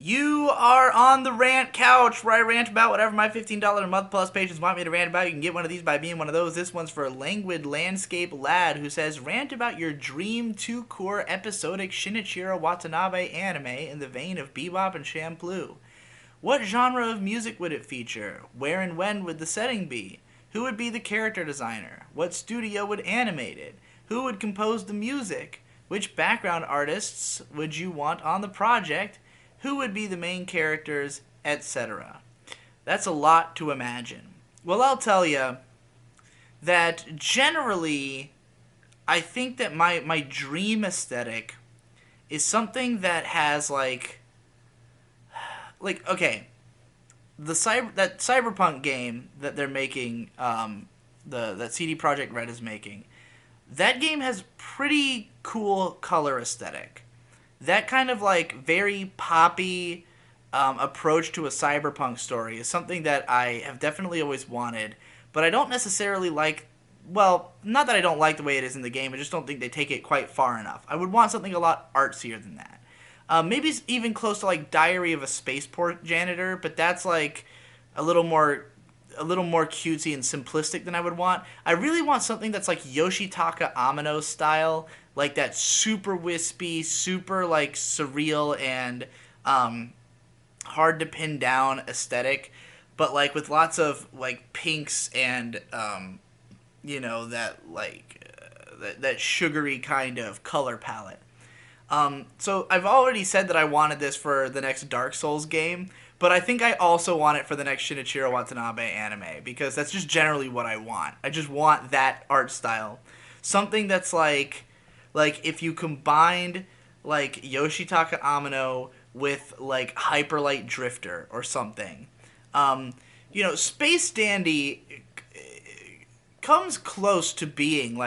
You are on the rant couch where I rant about whatever my $15 a month plus patrons want me to rant about. You can get one of these by being one of those. This one's for a languid landscape lad who says, rant about your dream two-core episodic Shinichiro Watanabe anime in the vein of Bebop and Shampoo. What genre of music would it feature? Where and when would the setting be? Who would be the character designer? What studio would animate it? Who would compose the music? Which background artists would you want on the project? Who would be the main characters, etc. That's a lot to imagine. Well, I'll tell you that generally, I think that my dream aesthetic is something that has okay, that cyberpunk game that they're making, that CD Projekt Red is making. That game has pretty cool color aesthetic. That kind of very poppy approach to a cyberpunk story is something that I have definitely always wanted, but I don't necessarily like. Well, not that I don't like the way it is in the game, I just don't think they take it quite far enough. I would want something a lot artsier than that. Maybe it's even close to Diary of a Spaceport Janitor, but that's a little more cutesy and simplistic than I would want. I really want something that's like Yoshitaka Amano style, like that super wispy, super surreal and hard to pin down aesthetic, but with lots of pinks and that sugary kind of color palette. So I've already said that I wanted this for the next Dark Souls game, but I think I also want it for the next Shinichiro Watanabe anime, because that's just generally what I want. I just want that art style. Something that's if you combined Yoshitaka Amano with Hyperlight Drifter or something. Space Dandy comes close to being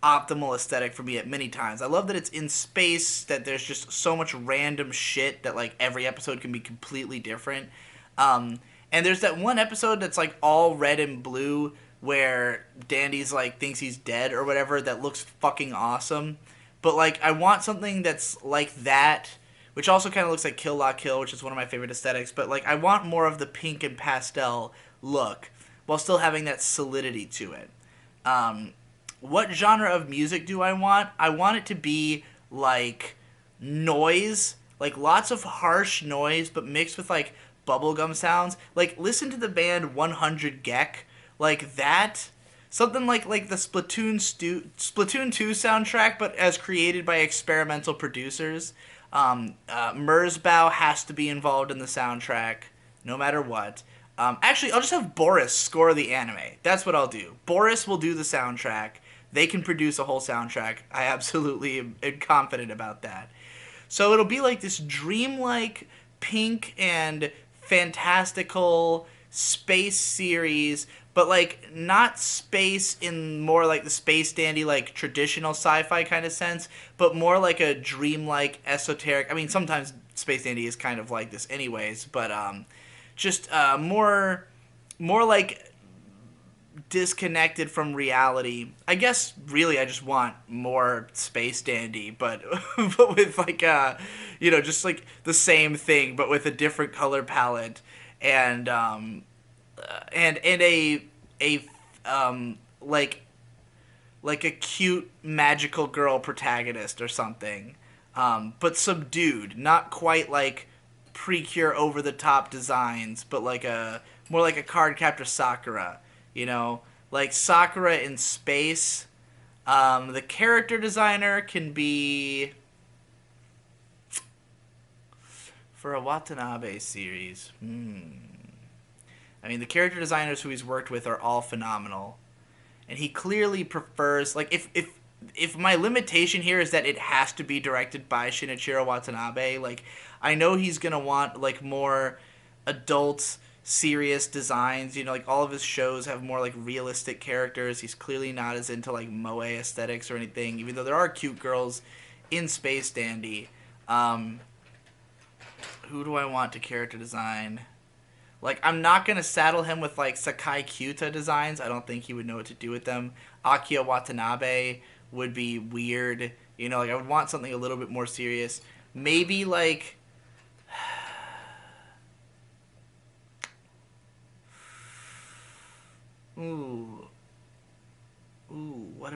optimal aesthetic for me at many times. I love that it's in space, that there's just so much random shit that every episode can be completely different. And there's that one episode that's all red and blue where Dandy's thinks he's dead or whatever, that looks fucking awesome. But I want something that's like that, which also kind of looks like Kill La Kill, which is one of my favorite aesthetics, but I want more of the pink and pastel look while still having that solidity to it. What genre of music do I want? I want it to be noise, lots of harsh noise, but mixed with bubblegum sounds. Listen to the band 100 Geck, that. Something like the Splatoon 2 soundtrack, but as created by experimental producers. Merzbow has to be involved in the soundtrack, no matter what. Actually, I'll just have Boris score the anime. That's what I'll do. Boris will do the soundtrack. They can produce a whole soundtrack. I absolutely am confident about that. So it'll be this dreamlike, pink and fantastical space series, but not space in more the Space Dandy traditional sci-fi kind of sense, but more a dreamlike, esoteric. I mean, sometimes Space Dandy is kind of like this anyways, but just more disconnected from reality. I guess really I just want more Space Dandy, but but with just the same thing, but with a different color palette and a a cute magical girl protagonist or something, but subdued, not quite Precure over the top designs, but more like a card captor Sakura, Sakura in space. The character designer can be, for a Watanabe series. I mean, the character designers who he's worked with are all phenomenal, and he clearly prefers if my limitation here is that it has to be directed by Shinichiro Watanabe. I know he's gonna want more adult, serious designs. All of his shows have more realistic characters. He's clearly not as into moe aesthetics or anything, even though there are cute girls in Space Dandy. Who do I want to character design? I'm not going to saddle him with, Sakai Kyuta designs. I don't think he would know what to do with them. Akiya Watanabe would be weird. I would want something a little bit more serious. Maybe,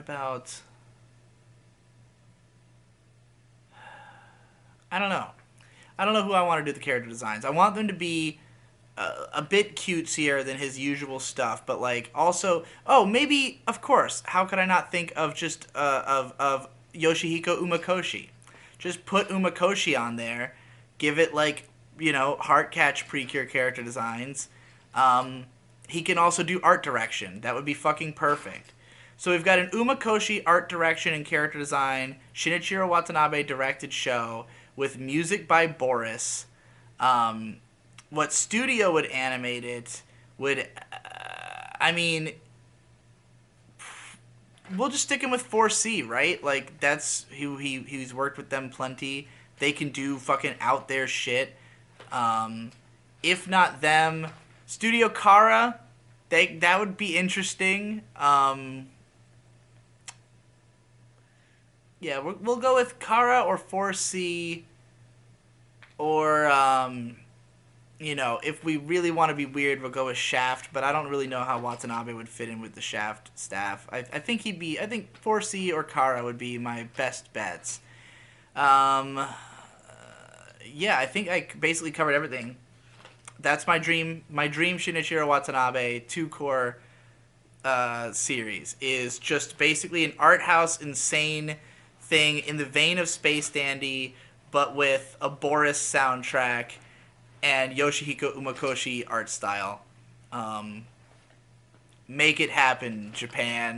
about... I don't know. I don't know who I want to do the character designs. I want them to be a bit cutesier than his usual stuff, but like also, oh, maybe, of course, how could I not think of just of Yoshihiko Umakoshi? Just put Umakoshi on there, give it like, you know, heart catch Precure character designs. He can also do art direction. That would be fucking perfect. So we've got an Umakoshi art direction and character design, Shinichiro Watanabe directed show with music by Boris. What studio would animate it would, I mean, we'll just stick him with 4C, right? Like, that's who he's worked with them plenty. They can do fucking out there shit. If not them, Studio Kara, that would be interesting. Yeah, we'll go with Kara or 4C, or you know, if we really want to be weird, we'll go with Shaft. But I don't really know how Watanabe would fit in with the Shaft staff. I think he'd be. I think 4C or Kara would be my best bets. Yeah, I think I basically covered everything. That's my dream. My dream Shinichiro Watanabe 2-core series is just basically an art house insane thing in the vein of Space Dandy, but with a Boris soundtrack and Yoshihiko Umakoshi art style. Make it happen, Japan.